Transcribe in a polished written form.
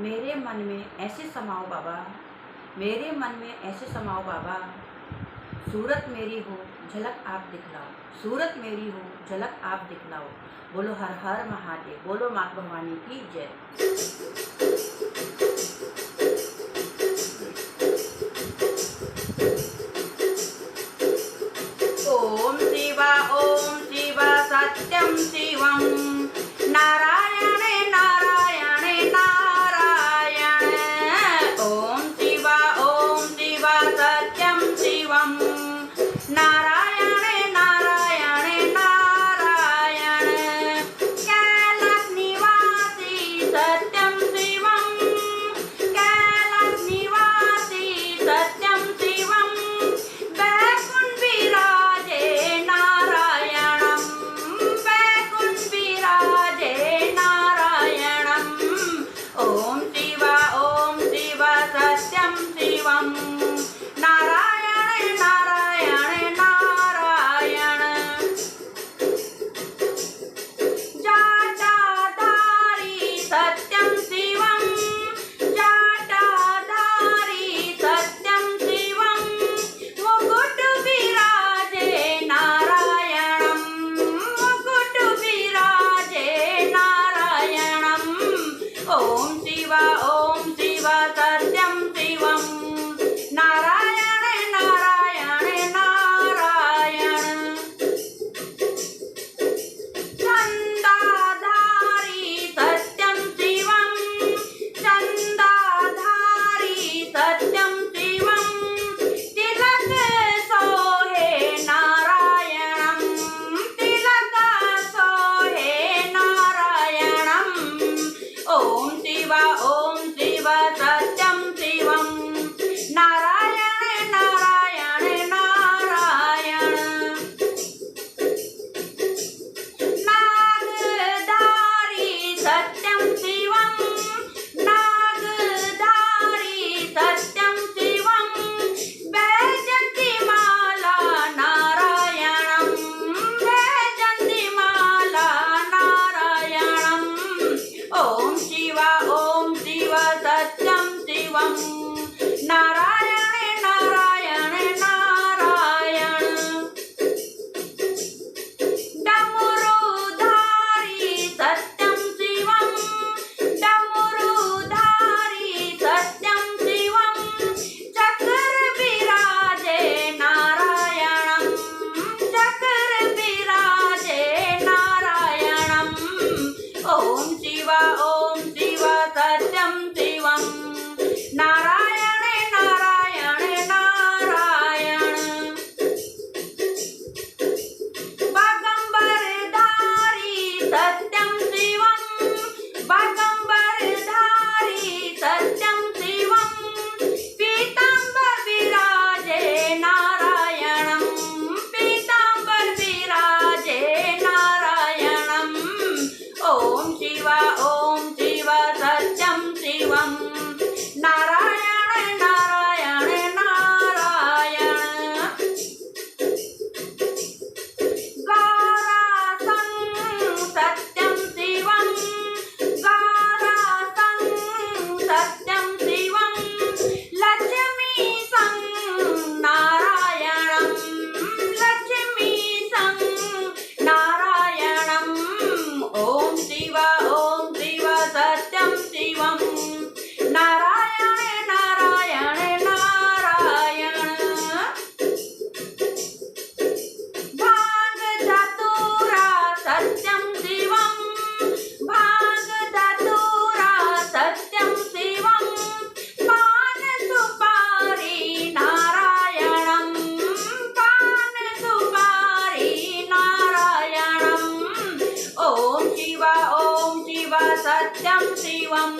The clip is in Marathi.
मेरे मन में ऐसे समाओ बाबा, मेरे मन में ऐसे समाओ बाबा, सूरत मेरी हो झलक आप दिखलाओ, सूरत मेरी हो झलक आप दिखलाओ। बोलो हर हर महादेव, बोलो माँ भवानी की जय। ओम शिवा सत्यम शिवम, नारायणे नारायणे नारायण। ओम शिवा सत्यम शिवम, नारायणे नारायणे नारायण। कैलास निवासी सत्यम शिवम, कैलास निवासी सत्यम शिवम, वैकुंठ विराजे नारायणं, वैकुंठ विराजे नारायणं। ओम शिवा सत्यम शिवम, नारायण नारायण नारायण। जाटाधारी सत्यम शिवम, जाटाधारी सत्यम शिवम, मुकुट विराजे नारायणं, मुकुट विराजे नारायणं। ओम शिवा सत्यम शिवम, नारायण नारायण नारायण। चंदाधारी सत्यम शिवम, चंदाधारी सत्यम शिवम, तिलक सोहे नारायणं, तिलक सोहे नारायणं। ओम शिवा सत्यम शिवम, नारायण नारायण नारायण। नागधारी सत्यम शिवम, नागधारी सत्यम शिवम, वैजयंतीमाला नारायणं, वैजयंतीमाला नारायणं। ओम शिवा सत्यम शिवम, नारायण नारायण नारायण। डमरुधारी सत्यम शिवम, डमरुधारी सत्यम शिवम, चक्र विराजे नारायणं, चक्र विराजे नारायणं। ओम शिवा सत्यम शिवम, नारायण नारायण नारायण। बागंबरधारी सत्यम शिवम, बागंबरधारी सत्यम शिवम, पीतांबर विराजे नारायणं, पीतांबर विराजे नारायणं। ओम शिवा सत्यम शिवम, नारायण नारायण नारायण। गारासं सत्यम शिवम, गारासं सत्यम शिवम, लक्ष्मीसं नारायणं, लक्ष्मीसं नारायणं। ओम शिवा सत्यम शिवम, नारायण नारायण नारायण। भाग धतूरा सत्यम शिवम, भाग धतूरा सत्यम शिवम, पान सुपारी नारायणं, पान सुपारी नारायणं। ओम शिवा सत्यम शिवम,